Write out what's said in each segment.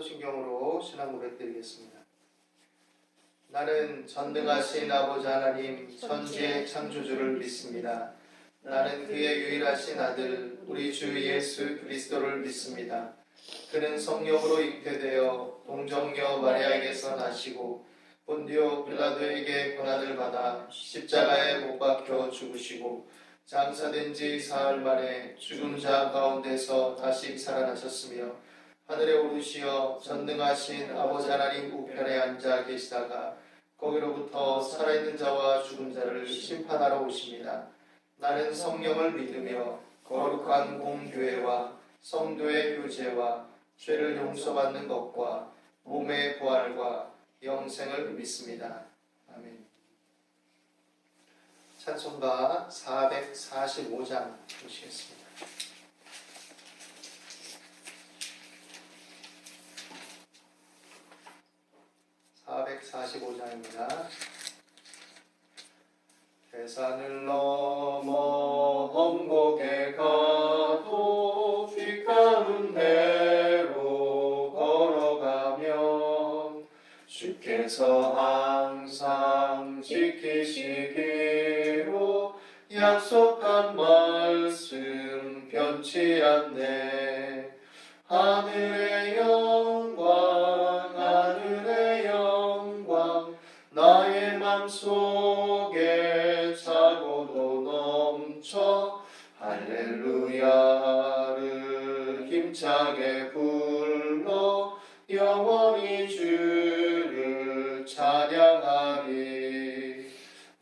사도신경으로 신앙 고백 드리겠습니다. 나는 전능하신 아버지 하나님 천지의 창조주를 믿습니다. 나는 그의 유일하신 아들 우리 주 예수 그리스도를 믿습니다. 그는 성령으로 잉태되어 동정녀 마리아에게서 나시고 본디오 빌라도에게 고난을 받아 십자가에 못 박혀 죽으시고 장사된 지 사흘 만에 죽은 자 가운데서 다시 살아나셨으며 하늘에 오르시어 전능하신 아버지 하나님 우편에 앉아 계시다가 거기로부터 살아있는 자와 죽은 자를 심판하러 오십니다. 나는 성령을 믿으며 거룩한 공교회와 성도의 교제와 죄를 용서받는 것과 몸의 부활과 영생을 믿습니다. 아멘. 찬송가 445장 보시겠습니다. (445장입니다) 계산을 넘어 험곡에 가도 빛 가운데로 걸어가면 주께서 항상 지키시기로 약속한 말씀 변치 않네. 하늘의 영광 하늘의 영광 나의 맘속에 차고도 넘쳐 할렐루야를 힘차게 불러 영원히 주를 찬양하리.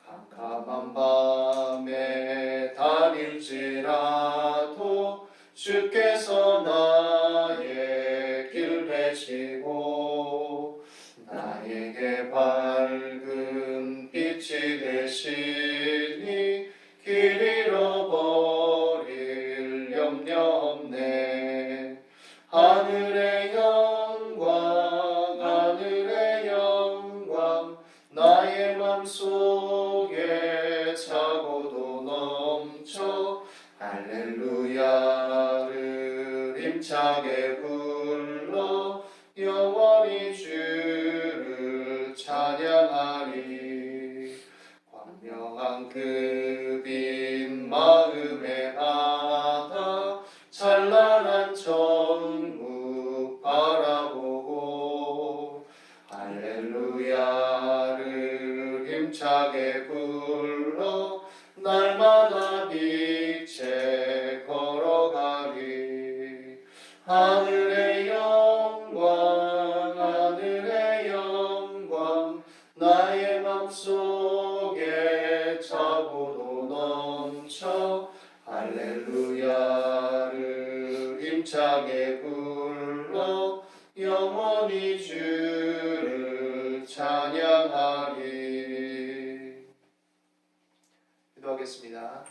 캄캄한 밤에 다닐지라도 주께서 나의 길 되시고 나에게 밝은 빛이 되시니 길 잃어버릴 염려 없네. 하늘의 영광 하늘의 영광 나의 맘속에 차고도 넘쳐 할렐루야를 힘차게 불러 영원히 주를 찬양하리. 광명한 그 빛 마음에 받아 찬란한 천국 바라보고 할렐루야를 힘차게 불러 날마다 빛에 걸어가리. 하늘의 영광 하늘의 영광 나의 맘속에 차고도 넘쳐 할렐루야를 힘차게 불러 영원히 주를 찬양하리. 기도하겠습니다.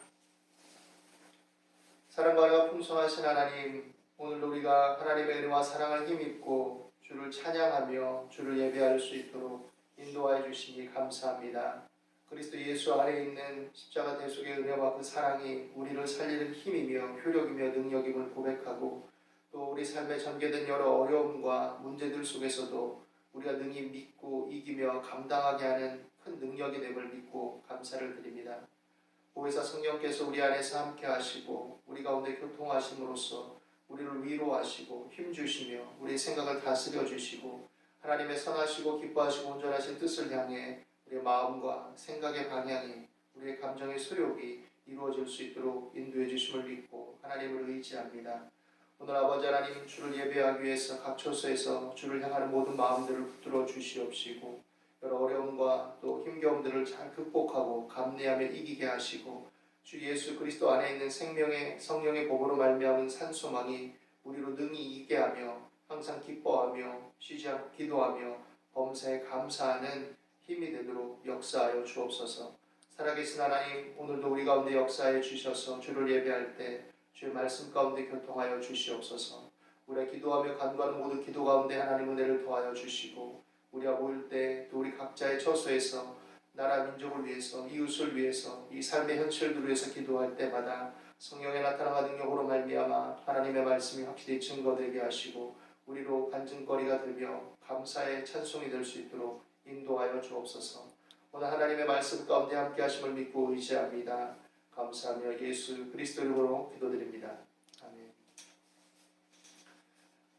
사랑과 은혜가 풍성하신 하나님, 오늘도 우리가 하나님의 은혜와 사랑을 힘입고 주를 찬양하며 주를 예배할 수 있도록 인도하여 주시니 감사합니다. 그리스도 예수 안에 있는 십자가 대속의 은혜와 그 사랑이 우리를 살리는 힘이며 효력이며 능력임을 고백하고 또 우리 삶에 전개된 여러 어려움과 문제들 속에서도 우리가 능히 믿고 이기며 감당하게 하는 큰 능력이 됨을 믿고 감사를 드립니다. 보혜사 성령께서 우리 안에서 함께 하시고 우리 가운데 교통하심으로써 우리를 위로하시고 힘주시며 우리의 생각을 다스려 주시고 하나님의 선하시고 기뻐하시고 온전하신 뜻을 향해 우리의 마음과 생각의 방향이 우리의 감정의 소욕이 이루어질 수 있도록 인도해 주심을 믿고 하나님을 의지합니다. 오늘 아버지 하나님, 주를 예배하기 위해서 각 처소에서 주를 향하는 모든 마음들을 붙들어 주시옵시고 여러 어려움과 또 힘겨움들을 잘 극복하고 감내하며 이기게 하시고 주 예수 그리스도 안에 있는 생명의 성령의 복으로 말미암은 산소망이 우리로 능히 이기게 하며 항상 기뻐하며 쉬지 않고 기도하며 범사에 감사하는 힘이 되도록 역사하여 주옵소서. 살아계신 하나님, 오늘도 우리 가운데 역사해 주셔서 주를 예배할 때 주의 말씀 가운데 교통하여 주시옵소서. 우리가 기도하며 간구하는 모든 기도 가운데 하나님 은혜를 더하여 주시고 우리가 모일 때 또 우리 각자의 처소에서 나라 민족을 위해서 이웃을 위해서 이 삶의 현실들을 위해서 기도할 때마다 성령의 나타남과 능력으로 말미암아 하나님의 말씀이 확실히 증거되게 하시고 우리로 간증거리가 되며 감사의 찬송이 될 수 있도록 인도하여 주옵소서. 오늘 하나님의 말씀 가운데 함께 하심을 믿고 의지합니다. 감사하며 예수 그리스도 이름으로 기도드립니다. 아멘.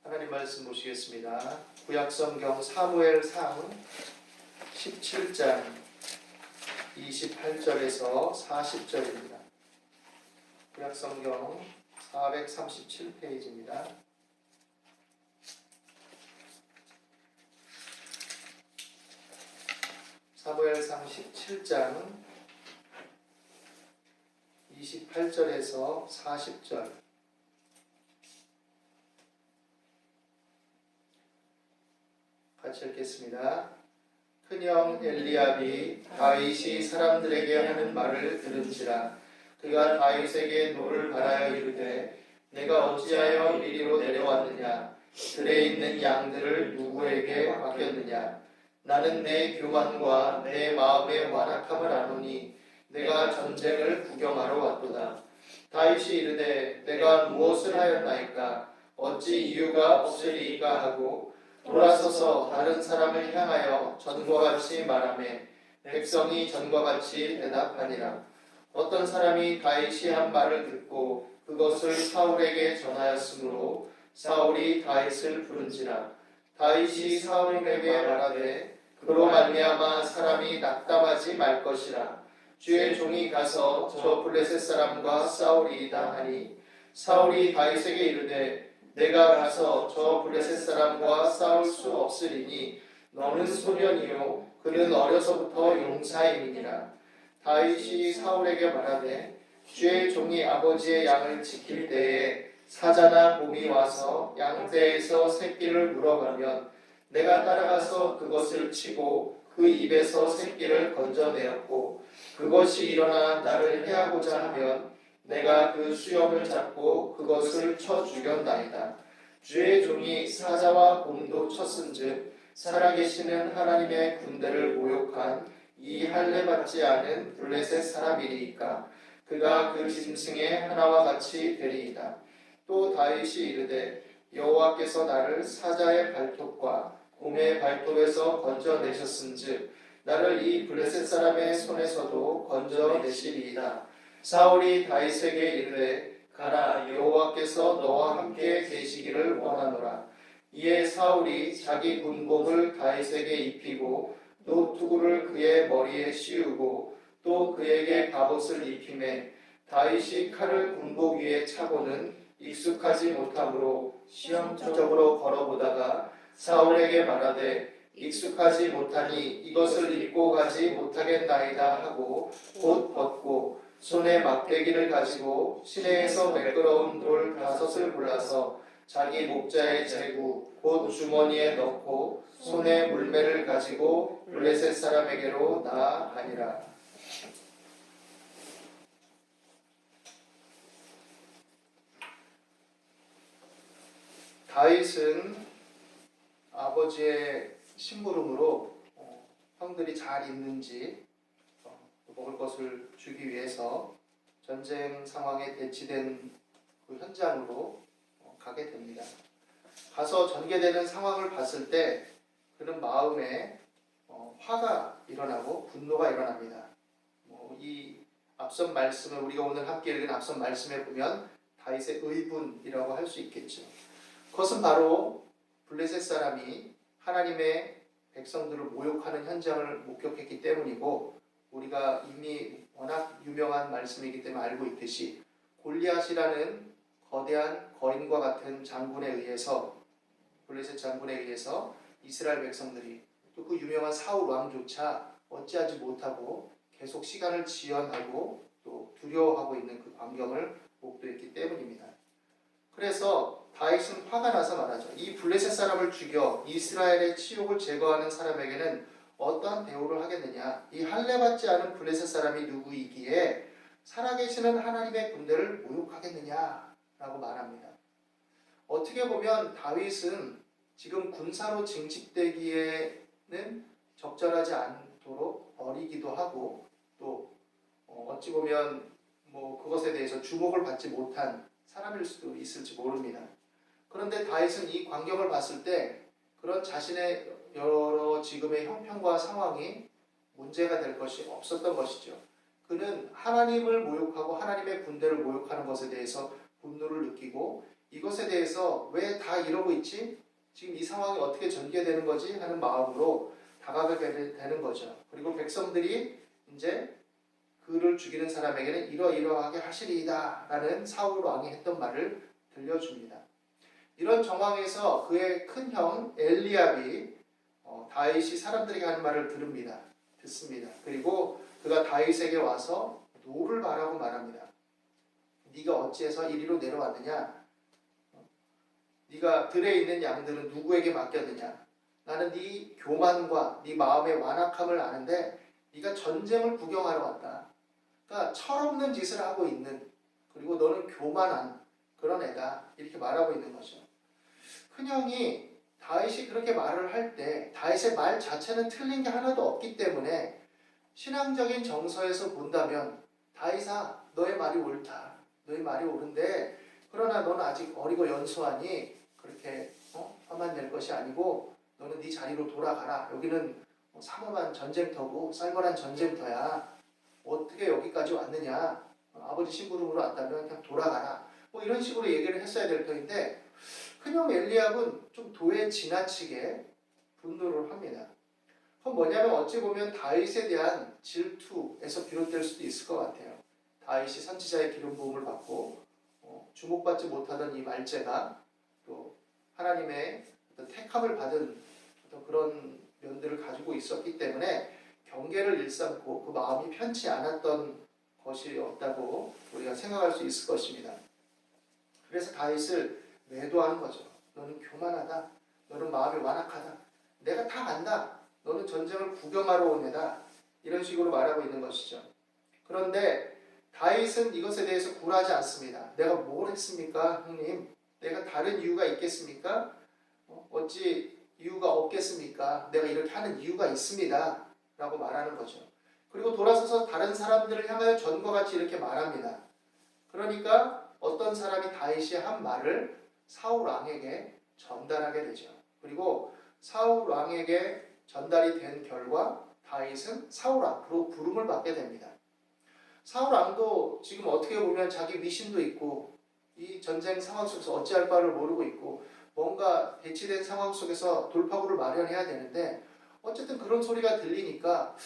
하나님 말씀 보시겠습니다. 구약성경 사무엘상 17장 28절에서 40절입니다. 구약성경 437페이지입니다. 사무엘상 17장 28절에서 40절. 같이 읽겠습니다. 큰형 엘리압이 다윗이 사람들에게 하는 말을 들은지라. 그가 다윗에게 노를 바라여 이르되 내가 어찌하여 이리로 내려왔느냐. 들에 있는 양들을 누구에게 맡겼느냐. 나는 내 교만과 내 마음의 완악함을 아노니 내가 전쟁을 구경하러 왔도다. 다윗이 이르되 내가 무엇을 하였나이까. 어찌 이유가 없으리이까 하고 돌아서서 다른 사람을 향하여 전과 같이 말하매 백성이 전과 같이 대답하니라. 어떤 사람이 다윗이 한 말을 듣고 그것을 사울에게 전하였으므로 사울이 다윗을 부른지라. 다윗이 사울에게 말하되 그로 말미암아 사람이 낙담하지 말 것이라. 주의 종이 가서 저 블레셋 사람과 싸우리이다 하니 사울이 다윗에게 이르되 내가 가서 저 블레셋 사람과 싸울 수 없으리니 너는 소년이요 그는 어려서부터 용사임이니라. 다윗이 사울에게 말하되 주의 종이 아버지의 양을 지킬 때에 사자나 곰이 와서 양떼에서 새끼를 물어가면 내가 따라가서 그것을 치고 그 입에서 새끼를 건져내었고 그것이 일어나 나를 해하고자 하면 내가 그 수염을 잡고 그것을 쳐 죽였나이다. 주의 종이 사자와 곰도 쳤은즉 살아계시는 하나님의 군대를 모욕한 이 할례받지 않은 블레셋 사람이리이까. 그가 그 짐승의 하나와 같이 되리이다. 또 다윗이 이르되 여호와께서 나를 사자의 발톱과 곰의 발톱에서 건져내셨은즉 나를 이 블레셋 사람의 손에서도 건져내시리이다. 사울이 다윗에게 이르되 가라 여호와께서 너와 함께 계시기를 원하노라. 이에 사울이 자기 군복을 다윗에게 입히고 또 투구를 그의 머리에 씌우고 또 그에게 갑옷을 입히매 다윗이 칼을 군복 위에 차고는 익숙하지 못하므로 시험적으로 걸어보다가 사울에게 말하되 익숙하지 못하니 이것을 입고 가지 못하겠나이다 하고 곧 벗고 손에 막대기를 가지고 시내에서 매끄러운 돌 5을 골라서 자기 목자의 제구 곧 주머니에 넣고 손에 물매를 가지고 블레셋 사람에게로 나아가니라. 다윗은 아버지의 심부름으로 형들이 잘 있는지 먹을 것을 주기 위해서 전쟁 상황에 대치된 그 현장으로 가게 됩니다. 가서 전개되는 상황을 봤을 때 그는 마음에 화가 일어나고 분노가 일어납니다. 이 앞선 말씀을 우리가 오늘 함께 읽은 앞선 말씀에 보면 다윗의 의분이라고 할 수 있겠죠. 그것은 바로 블레셋 사람이 하나님의 백성들을 모욕하는 현장을 목격했기 때문이고 우리가 이미 워낙 유명한 말씀이기 때문에 알고 있듯이 골리앗이라는 거대한 거인과 같은 장군에 의해서 블레셋 장군에 의해서 이스라엘 백성들이 또 그 유명한 사울 왕조차 어찌하지 못하고 계속 시간을 지연하고 또 두려워하고 있는 그 광경을 목도했기 때문입니다. 그래서 다윗은 화가 나서 말하죠. 이 블레셋 사람을 죽여 이스라엘의 치욕을 제거하는 사람에게는 어떠한 대우를 하겠느냐. 이 할례받지 않은 블레셋 사람이 누구이기에 살아계시는 하나님의 군대를 모욕하겠느냐라고 말합니다. 어떻게 보면 다윗은 지금 군사로 징집되기에는 적절하지 않도록 어리기도 하고 또 어찌 보면 그것에 대해서 주목을 받지 못한 사람일 수도 있을지 모릅니다. 그런데 다윗은 이 광경을 봤을 때 그런 자신의 여러 지금의 형편과 상황이 문제가 될 것이 없었던 것이죠. 그는 하나님을 모욕하고 하나님의 군대를 모욕하는 것에 대해서 분노를 느끼고 이것에 대해서 왜 다 이러고 있지? 지금 이 상황이 어떻게 전개되는 거지? 하는 마음으로 다가가게 되는 거죠. 그리고 백성들이 이제 그를 죽이는 사람에게는 이러이러하게 하시리이다 라는 사울 왕이 했던 말을 들려줍니다. 이런 정황에서 그의 큰형 엘리압이 다윗이 사람들에게 하는 말을 듣습니다. 그리고 그가 다윗에게 와서 노를 바라고 말합니다. 네가 어찌해서 이리로 내려왔느냐? 네가 들에 있는 양들은 누구에게 맡겼느냐? 나는 네 교만과 네 마음의 완악함을 아는데 네가 전쟁을 구경하러 왔다. 그러니까 철없는 짓을 하고 있는, 그리고 너는 교만한 그런 애다, 이렇게 말하고 있는 거죠. 큰형이 다윗이 그렇게 말을 할 때 다윗의 말 자체는 틀린 게 하나도 없기 때문에 신앙적인 정서에서 본다면 다윗아, 너의 말이 옳다, 너의 말이 옳은데 그러나 너는 아직 어리고 연소하니 그렇게 화만 낼 것이 아니고 너는 네 자리로 돌아가라. 여기는 삼엄한 전쟁터고 쌀벌한 전쟁터야. 어떻게 여기까지 왔느냐? 아버지 심부름으로 왔다면 그냥 돌아가라. 이런 식으로 얘기를 했어야 될 터인데 큰형 엘리압은 좀 도에 지나치게 분노를 합니다. 그건 뭐냐면 어찌 보면 다윗에 대한 질투에서 비롯될 수도 있을 것 같아요. 다윗이 선지자의 기름 부음을 받고 주목받지 못하던 이 말제가 또 하나님의 어떤 택함을 받은 어떤 그런 면들을 가지고 있었기 때문에 경계를 일삼고 그 마음이 편치 않았던 것이었다고 우리가 생각할 수 있을 것입니다. 그래서 다윗을 매도하는 거죠. 너는 교만하다. 너는 마음이 완악하다. 내가 다 안다. 너는 전쟁을 구경하러 온 애다. 이런 식으로 말하고 있는 것이죠. 그런데 다윗은 이것에 대해서 굴하지 않습니다. 내가 뭘 했습니까, 형님? 내가 다른 이유가 있겠습니까? 어찌 이유가 없겠습니까? 내가 이렇게 하는 이유가 있습니다. 라고 말하는 거죠. 그리고 돌아서서 다른 사람들을 향하여 전과 같이 이렇게 말합니다. 그러니까 어떤 사람이 다윗이 한 말을 사울 왕에게 전달하게 되죠. 그리고 사울 왕에게 전달이 된 결과 다윗은 사울 앞으로 부름을 받게 됩니다. 사울 왕도 지금 어떻게 보면 자기 위신도 있고 이 전쟁 상황 속에서 어찌할 바를 모르고 있고 뭔가 배치된 상황 속에서 돌파구를 마련해야 되는데 어쨌든 그런 소리가 들리니까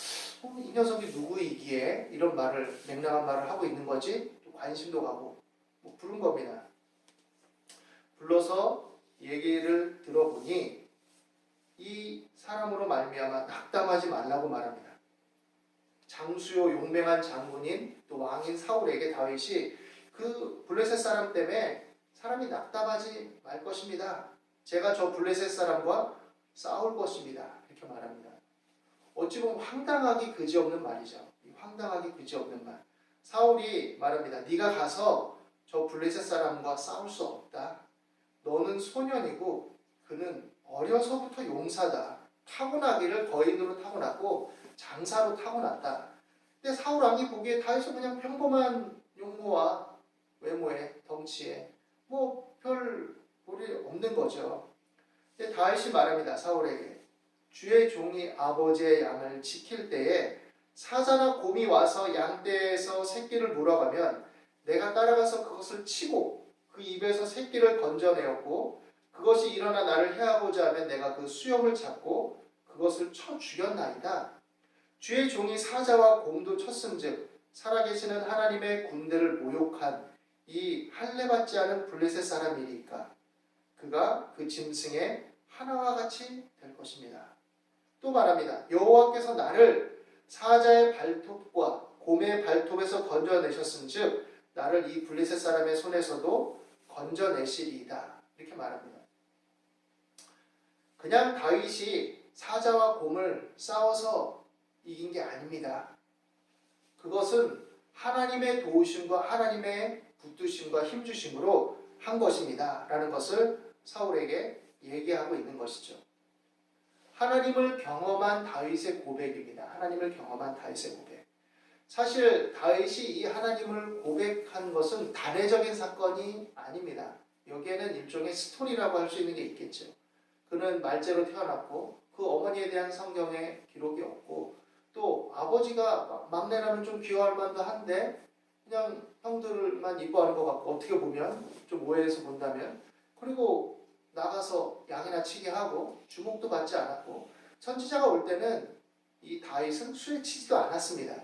이 녀석이 누구이기에 이런 말을, 맹랑한 말을 하고 있는 거지? 관심도 가고 부른 겁니다. 불러서 얘기를 들어보니 이 사람으로 말미암아 낙담하지 말라고 말합니다. 장수요 용맹한 장군인 또 왕인 사울에게 다윗이 그 블레셋 사람 때문에 사람이 낙담하지 말 것입니다. 제가 저 블레셋 사람과 싸울 것입니다. 이렇게 말합니다. 어찌 보면 황당하기 그지없는 말이죠. 황당하기 그지없는 말. 사울이 말합니다. 네가 가서 저 블레셋 사람과 싸울 수 없다. 너는 소년이고 그는 어려서부터 용사다. 타고나기를 거인으로 타고났고 장사로 타고났다. 근데 사울 왕이 보기에 다윗은 그냥 평범한 용모와 외모에 덩치에 별 볼이 없는 거죠. 근데 다윗이 말합니다. 사울에게 주의 종이 아버지의 양을 지킬 때에 사자나 곰이 와서 양떼에서 새끼를 물어가면 내가 따라가서 그것을 치고 그 입에서 새끼를 건져내었고 그것이 일어나 나를 해하고자 하면 내가 그 수염을 잡고 그것을 쳐 죽였나이다. 주의 종이 사자와 곰도 쳤음즉 살아계시는 하나님의 군대를 모욕한 이 할례받지 않은 블레셋 사람이니까 그가 그 짐승의 하나와 같이 될 것입니다. 또 말합니다. 여호와께서 나를 사자의 발톱과 곰의 발톱에서 건져내셨은즉 나를 이 블레셋 사람의 손에서도 건져내시리이다. 이렇게 말합니다. 그냥 다윗이 사자와 곰을 싸워서 이긴 게 아닙니다. 그것은 하나님의 도우심과 하나님의 붙드심과 힘주심으로 한 것입니다. 라는 것을 사울에게 얘기하고 있는 것이죠. 하나님을 경험한 다윗의 고백입니다. 하나님을 경험한 다윗의 고백. 사실 다윗이 이 하나님을 고백한 것은 단회적인 사건이 아닙니다. 여기에는 일종의 스토리라고 할 수 있는 게 있겠죠. 그는 말제로 태어났고 그 어머니에 대한 성경에 기록이 없고 또 아버지가 막내라면 좀 귀여워할 만도 한데 그냥 형들만 이뻐하는 것 같고 어떻게 보면 좀 오해해서 본다면 그리고 나가서 양이나 치게 하고 주목도 받지 않았고 선지자가 올 때는 이 다윗은 수에 치지도 않았습니다.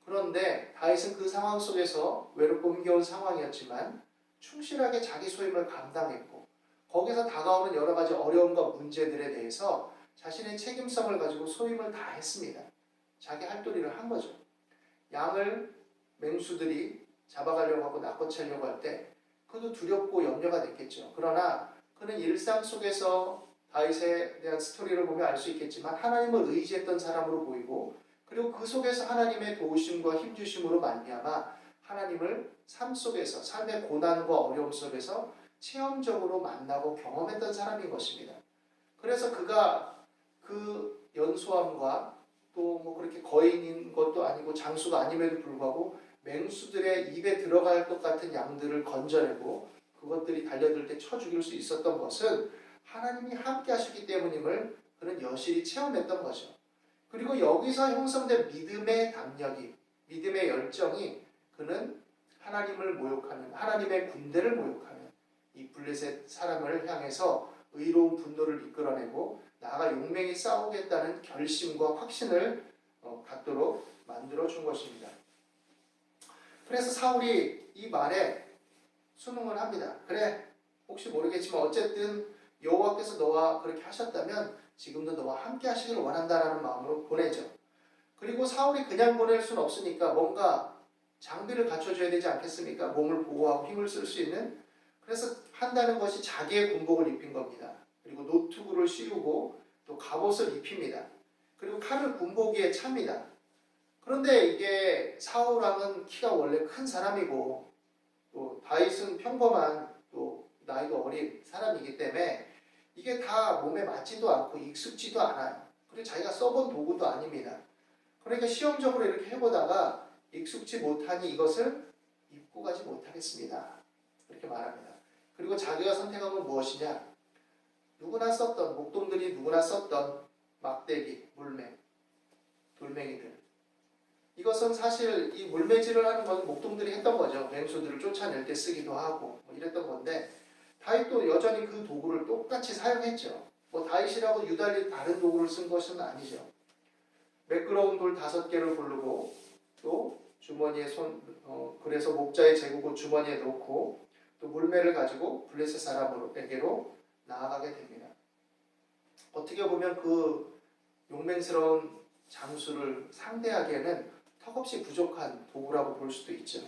그런데 다윗은 그 상황 속에서 외롭고 힘겨운 상황이었지만 충실하게 자기 소임을 감당했고 거기서 다가오는 여러 가지 어려움과 문제들에 대해서 자신의 책임성을 가지고 소임을 다했습니다. 자기 할 도리를 한 거죠. 양을 맹수들이 잡아가려고 하고 낚아채려고 할 때 그도 두렵고 염려가 됐겠죠. 그러나 그는 일상 속에서 다윗에 대한 스토리를 보면 알 수 있겠지만 하나님을 의지했던 사람으로 보이고 그리고 그 속에서 하나님의 도우심과 힘주심으로 말미암아 하나님을 삶 속에서 삶의 고난과 어려움 속에서 체험적으로 만나고 경험했던 사람인 것입니다. 그래서 그가 그 연소함과 또 뭐 그렇게 거인인 것도 아니고 장수가 아님에도 불구하고 맹수들의 입에 들어갈 것 같은 양들을 건져내고 그것들이 달려들 때 쳐 죽일 수 있었던 것은 하나님이 함께 하셨기 때문임을 그는 여실히 체험했던 거죠. 그리고 여기서 형성된 믿음의 담력이, 믿음의 열정이 그는 하나님을 모욕하는, 하나님의 군대를 모욕하는 이 블레셋 사람을 향해서 의로운 분노를 이끌어내고 나아가 용맹히 싸우겠다는 결심과 확신을 갖도록 만들어준 것입니다. 그래서 사울이 이 말에 순응을 합니다. 그래, 혹시 모르겠지만 어쨌든 여호와께서 너와 그렇게 하셨다면 지금도 너와 함께 하시기를 원한다라는 마음으로 보내죠. 그리고 사울이 그냥 보낼 수는 없으니까 뭔가 장비를 갖춰줘야 되지 않겠습니까? 몸을 보호하고 힘을 쓸 수 있는. 그래서 한다는 것이 자기의 군복을 입힌 겁니다. 그리고 노트구를 씌우고 또 갑옷을 입힙니다. 그리고 칼을 군복위에 찹니다. 그런데 이게 사울왕은 키가 원래 큰 사람이고 또 다윗은 평범한 또 나이도 어린 사람이기 때문에 이게 다 몸에 맞지도 않고 익숙지도 않아요. 그리고 자기가 써본 도구도 아닙니다. 그러니까 시험적으로 이렇게 해보다가 익숙지 못하니 이것을 입고 가지 못하겠습니다. 그렇게 말합니다. 그리고 자기가 선택한 건 무엇이냐? 누구나 썼던, 목동들이 누구나 썼던 막대기, 물매, 돌멩이들. 이것은 사실 이 물매질을 하는 건 목동들이 했던 거죠. 맹수들을 쫓아낼 때 쓰기도 하고 뭐 이랬던 건데 다윗도 여전히 그 도구를 똑같이 사용했죠. 뭐 다윗이라고 유달리 다른 도구를 쓴 것은 아니죠. 매끄러운 돌 5개를 고르고 또 주머니에 그래서 목자의 제국을 주머니에 넣고 또 물매를 가지고 블레셋 사람에게로 나아가게 됩니다. 어떻게 보면 그 용맹스러운 장수를 상대하기에는 턱없이 부족한 도구라고 볼 수도 있죠.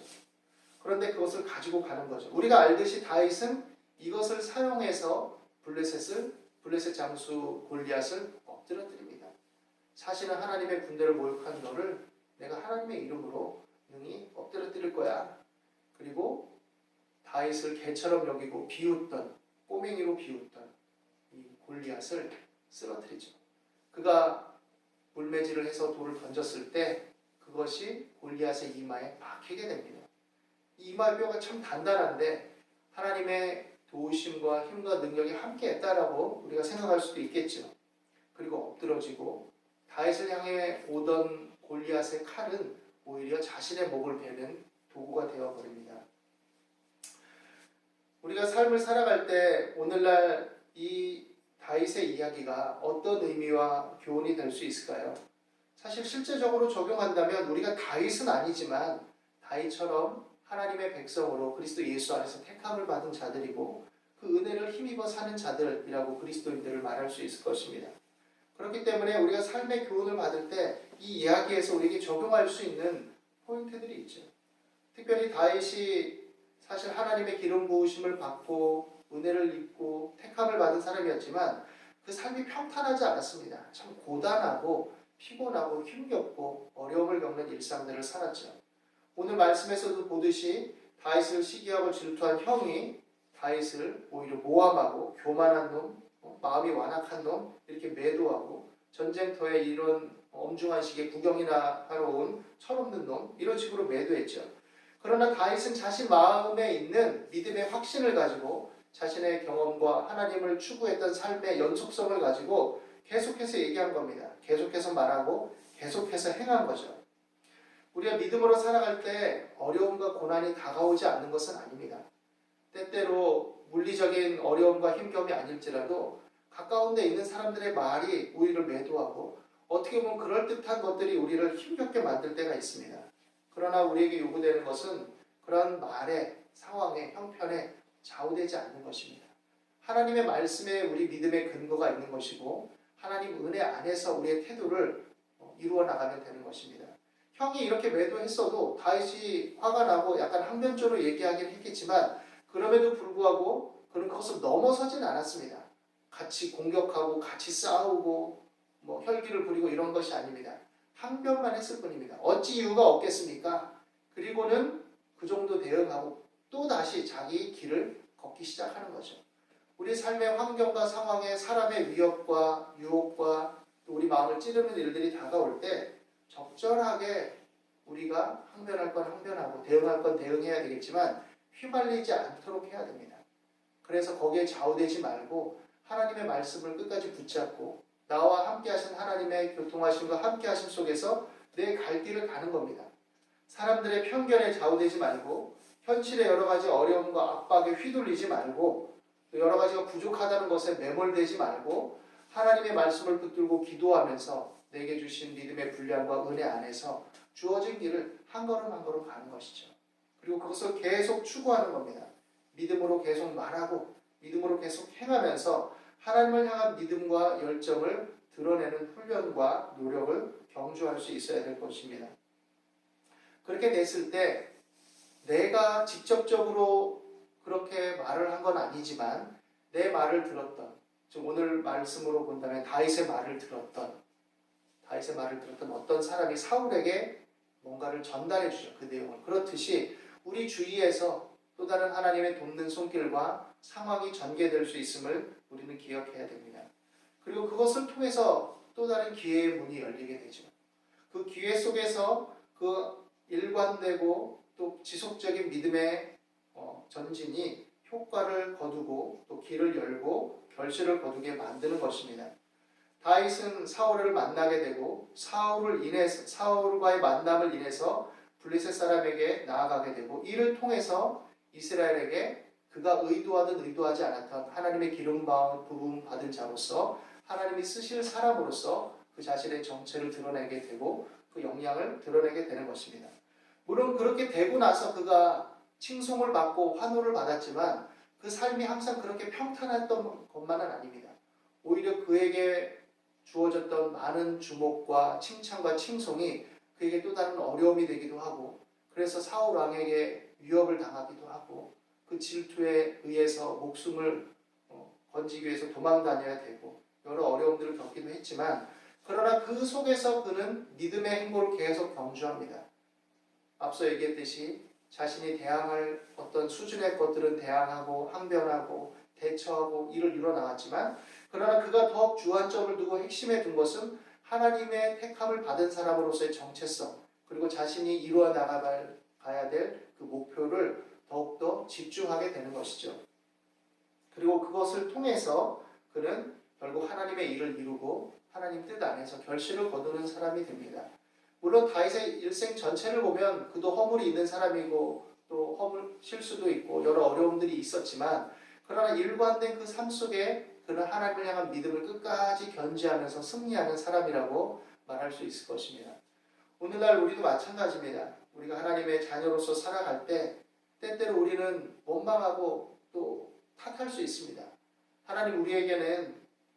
그런데 그것을 가지고 가는 거죠. 우리가 알듯이 다윗은 이것을 사용해서 블레셋 장수 골리앗을 엎드러뜨립니다. 사실은 하나님의 군대를 모욕한 너를 내가 하나님의 이름으로 능히 엎드러뜨릴 거야. 그리고 다윗을 개처럼 여기고 비웃던, 꼬맹이로 비웃던 이 골리앗을 쓰러뜨리죠. 그가 물매질을 해서 돌을 던졌을 때 그것이 골리앗의 이마에 박히게 됩니다. 이 이마뼈가 참 단단한데 하나님의 도우심과 힘과 능력이 함께 했다라고 우리가 생각할 수도 있겠죠. 그리고 엎드러지고 다윗을 향해 오던 골리앗의 칼은 오히려 자신의 목을 베는 도구가 되어버립니다. 우리가 삶을 살아갈 때 오늘날 이 다윗의 이야기가 어떤 의미와 교훈이 될 수 있을까요? 사실 실제적으로 적용한다면 우리가 다윗은 아니지만 다윗처럼 하나님의 백성으로 그리스도 예수 안에서 택함을 받은 자들이고 그 은혜를 힘입어 사는 자들이라고 그리스도인들을 말할 수 있을 것입니다. 그렇기 때문에 우리가 삶의 교훈을 받을 때 이 이야기에서 우리에게 적용할 수 있는 포인트들이 있죠. 특별히 다윗이 사실 하나님의 기름 부으심을 받고 은혜를 입고 택함을 받은 사람이었지만 그 삶이 평탄하지 않았습니다. 참 고단하고 피곤하고 힘겹고 어려움을 겪는 일상들을 살았죠. 오늘 말씀에서도 보듯이 다윗을 시기하고 질투한 형이 다윗을 오히려 모함하고 교만한 놈, 마음이 완악한 놈 이렇게 매도하고 전쟁터에 이런 엄중한 시기에 구경이나 하러 온 철없는 놈 이런 식으로 매도했죠. 그러나 다윗은 자신 마음에 있는 믿음의 확신을 가지고 자신의 경험과 하나님을 추구했던 삶의 연속성을 가지고 계속해서 얘기한 겁니다. 계속해서 말하고 계속해서 행한 거죠. 우리가 믿음으로 살아갈 때 어려움과 고난이 다가오지 않는 것은 아닙니다. 때때로 물리적인 어려움과 힘겨움이 아닐지라도 가까운 데 있는 사람들의 말이 우리를 매도하고 어떻게 보면 그럴듯한 것들이 우리를 힘겹게 만들 때가 있습니다. 그러나 우리에게 요구되는 것은 그런 말에, 상황에, 형편에 좌우되지 않는 것입니다. 하나님의 말씀에 우리 믿음의 근거가 있는 것이고 하나님 은혜 안에서 우리의 태도를 이루어 나가면 되는 것입니다. 형이 이렇게 매도했어도 다윗이 화가 나고 약간 항변적으로 얘기하긴 했겠지만 그럼에도 불구하고 그는 그것을 넘어서진 않았습니다. 같이 공격하고 같이 싸우고 혈기를 부리고 이런 것이 아닙니다. 항변만 했을 뿐입니다. 어찌 이유가 없겠습니까? 그리고는 그 정도 대응하고 또 다시 자기 길을 걷기 시작하는 거죠. 우리 삶의 환경과 상황에 사람의 위협과 유혹과 또 우리 마음을 찌르는 일들이 다가올 때 적절하게 우리가 항변할 건 항변하고 대응할 건 대응해야 되겠지만 휘말리지 않도록 해야 됩니다. 그래서 거기에 좌우되지 말고 하나님의 말씀을 끝까지 붙잡고 나와 함께 하신 하나님의 교통하심과 함께 하심 속에서 내 갈 길을 가는 겁니다. 사람들의 편견에 좌우되지 말고 현실의 여러 가지 어려움과 압박에 휘둘리지 말고 또 여러 가지가 부족하다는 것에 매몰되지 말고 하나님의 말씀을 붙들고 기도하면서 내게 주신 믿음의 분량과 은혜 안에서 주어진 길을 한 걸음 한 걸음 가는 것이죠. 그리고 그것을 계속 추구하는 겁니다. 믿음으로 계속 말하고 믿음으로 계속 행하면서 하나님을 향한 믿음과 열정을 드러내는 훈련과 노력을 경주할 수 있어야 될 것입니다. 그렇게 됐을 때 내가 직접적으로 그렇게 말을 한 건 아니지만 내 말을 들었던, 즉 오늘 말씀으로 본다면 다윗의 말을 들었던 어떤 사람이 사울에게 뭔가를 전달해 주죠. 그 내용을. 그렇듯이 우리 주위에서 또 다른 하나님의 돕는 손길과 상황이 전개될 수 있음을 우리는 기억해야 됩니다. 그리고 그것을 통해서 또 다른 기회의 문이 열리게 되죠. 그 기회 속에서 그 일관되고 또 지속적인 믿음의 전진이 효과를 거두고 또 길을 열고 결실을 거두게 만드는 것입니다. 다윗은 사울을 만나게 되고 사울과의 만남을 인해서 블레셋 사람에게 나아가게 되고 이를 통해서 이스라엘에게 그가 의도하든 의도하지 않았던 하나님의 기름 부음 받은 자로서 하나님이 쓰실 사람으로서 그 자신의 정체를 드러내게 되고 그 역량을 드러내게 되는 것입니다. 물론 그렇게 되고 나서 그가 칭송을 받고 환호를 받았지만 그 삶이 항상 그렇게 평탄했던 것만은 아닙니다. 오히려 그에게 주어졌던 많은 주목과 칭찬과 칭송이 그에게 또 다른 어려움이 되기도 하고 그래서 사울 왕에게 위협을 당하기도 하고 그 질투에 의해서 목숨을 건지기 위해서 도망다녀야 되고 여러 어려움들을 겪기도 했지만 그러나 그 속에서 그는 믿음의 행보를 계속 경주합니다. 앞서 얘기했듯이 자신이 대항할 어떤 수준의 것들은 대항하고 항변하고 대처하고 일을 이뤄나갔지만 그러나 그가 더욱 주안점을 두고 핵심에 둔 것은 하나님의 택함을 받은 사람으로서의 정체성 그리고 자신이 이루어 나가야 될 그 목표를 더욱더 집중하게 되는 것이죠. 그리고 그것을 통해서 그는 결국 하나님의 일을 이루고 하나님 뜻 안에서 결실을 거두는 사람이 됩니다. 물론 다윗의 일생 전체를 보면 그도 허물이 있는 사람이고 또 실수도 있고 여러 어려움들이 있었지만 그러나 일관된 그 삶 속에 그는 하나님을 향한 믿음을 끝까지 견지하면서 승리하는 사람이라고 말할 수 있을 것입니다. 오늘날 우리도 마찬가지입니다. 우리가 하나님의 자녀로서 살아갈 때 때때로 우리는 원망하고 또 탓할 수 있습니다. 하나님 우리에게는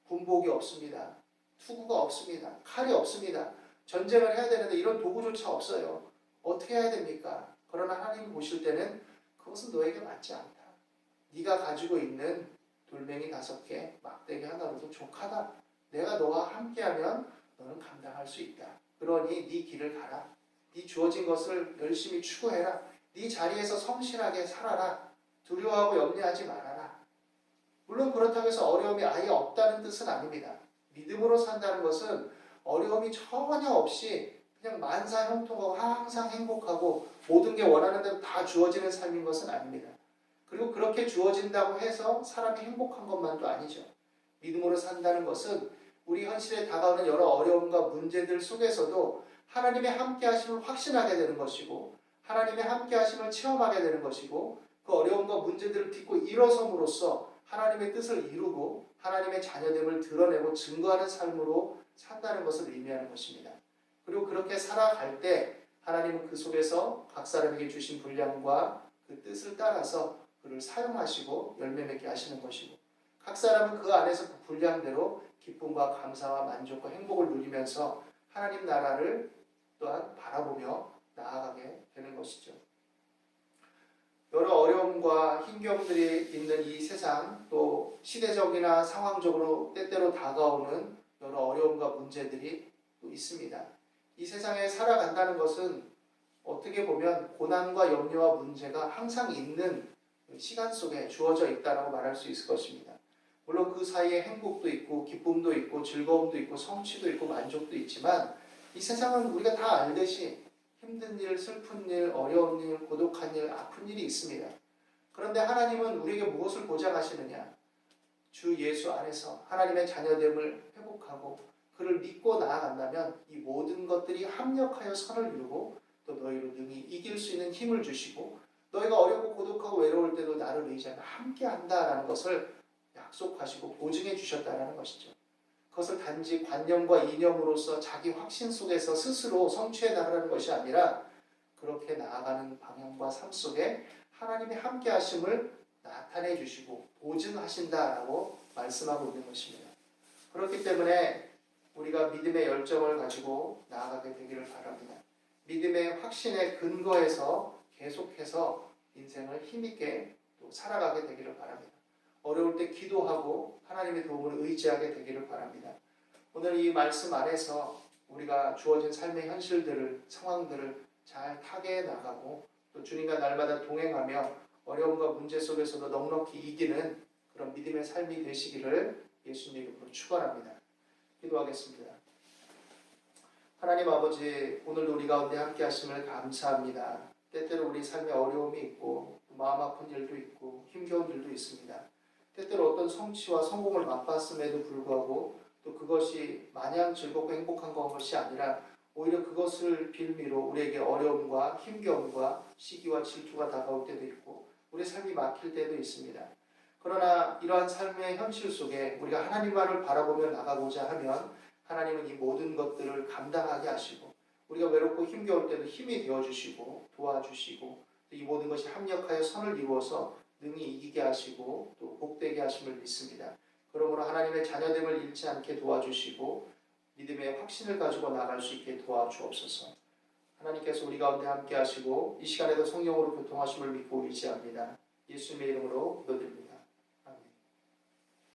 군복이 없습니다. 투구가 없습니다. 칼이 없습니다. 전쟁을 해야 되는데 이런 도구조차 없어요. 어떻게 해야 됩니까? 그러나 하나님이 보실 때는 그것은 너에게 맞지 않다. 네가 가지고 있는 돌멩이 5개, 막대기 하나로도 족하다. 내가 너와 함께하면 너는 감당할 수 있다. 그러니 네 길을 가라. 네 주어진 것을 열심히 추구해라. 네 자리에서 성실하게 살아라. 두려워하고 염려하지 말아라. 물론 그렇다고 해서 어려움이 아예 없다는 뜻은 아닙니다. 믿음으로 산다는 것은 어려움이 전혀 없이 그냥 만사형통하고 항상 행복하고 모든 게 원하는 대로 다 주어지는 삶인 것은 아닙니다. 그리고 그렇게 주어진다고 해서 사람이 행복한 것만도 아니죠. 믿음으로 산다는 것은 우리 현실에 다가오는 여러 어려움과 문제들 속에서도 하나님의 함께하심을 확신하게 되는 것이고 하나님의 함께하심을 체험하게 되는 것이고 그 어려움과 문제들을 딛고 일어섬으로써 하나님의 뜻을 이루고 하나님의 자녀됨을 드러내고 증거하는 삶으로 산다는 것을 의미하는 것입니다. 그리고 그렇게 살아갈 때 하나님은 그 속에서 각 사람에게 주신 분량과 그 뜻을 따라서 그를 사용하시고 열매 맺게 하시는 것이고 각 사람은 그 안에서 그 분량대로 기쁨과 감사와 만족과 행복을 누리면서 하나님 나라를 또한 바라보며 나아가게 되는 것이죠. 여러 어려움과 힘겨움들이 있는 이 세상, 또 시대적이나 상황적으로 때때로 다가오는 여러 어려움과 문제들이 또 있습니다. 이 세상에 살아간다는 것은 어떻게 보면 고난과 염려와 문제가 항상 있는 시간 속에 주어져 있다고 말할 수 있을 것입니다. 물론 그 사이에 행복도 있고 기쁨도 있고 즐거움도 있고 성취도 있고 만족도 있지만 이 세상은 우리가 다 알듯이 힘든 일, 슬픈 일, 어려운 일, 고독한 일, 아픈 일이 있습니다. 그런데 하나님은 우리에게 무엇을 보장하시느냐? 주 예수 안에서 하나님의 자녀됨을 회복하고 그를 믿고 나아간다면 이 모든 것들이 합력하여 선을 이루고 또 너희로 능히 이길 수 있는 힘을 주시고 너희가 어렵고 고독하고 외로울 때도 나를 의지하며 함께한다라는 것을 약속하시고 보증해 주셨다는 것이죠. 그것을 단지 관념과 이념으로서 자기 확신 속에서 스스로 성취해 나가는 것이 아니라 그렇게 나아가는 방향과 삶 속에 하나님의 함께 하심을 나타내 주시고 보증하신다라고 말씀하고 있는 것입니다. 그렇기 때문에 우리가 믿음의 열정을 가지고 나아가게 되기를 바랍니다. 믿음의 확신에 근거해서 계속해서 인생을 힘있게 또 살아가게 되기를 바랍니다. 어려울 때 기도하고 하나님의 도움을 의지하게 되기를 바랍니다. 오늘 이 말씀 안에서 우리가 주어진 삶의 현실들을, 상황들을 잘 타개해 나가고 또 주님과 날마다 동행하며 어려움과 문제 속에서도 넉넉히 이기는 그런 믿음의 삶이 되시기를 예수님 이름으로 축원합니다. 기도하겠습니다. 하나님 아버지, 오늘도 우리 가운데 함께 하심을 감사합니다. 때때로 우리 삶에 어려움이 있고 마음 아픈 일도 있고 힘겨운 일도 있습니다. 때때로 어떤 성취와 성공을 맛봤음에도 불구하고 또 그것이 마냥 즐겁고 행복한 것이 아니라 오히려 그것을 빌미로 우리에게 어려움과 힘겨움과 시기와 질투가 다가올 때도 있고 우리 삶이 막힐 때도 있습니다. 그러나 이러한 삶의 현실 속에 우리가 하나님만을 바라보며 나가고자 하면 하나님은 이 모든 것들을 감당하게 하시고 우리가 외롭고 힘겨울 때도 힘이 되어주시고 도와주시고 이 모든 것이 합력하여 선을 이루어서 능히 이기게 하시고 또 복되게 하심을 믿습니다. 그러므로 하나님의 자녀됨을 잃지 않게 도와주시고 믿음의 확신을 가지고 나갈 수 있게 도와주옵소서. 하나님께서 우리 가운데 함께 하시고 이 시간에도 성령으로 교통하심을 믿고 의지합니다. 예수님의 이름으로 기도드립니다.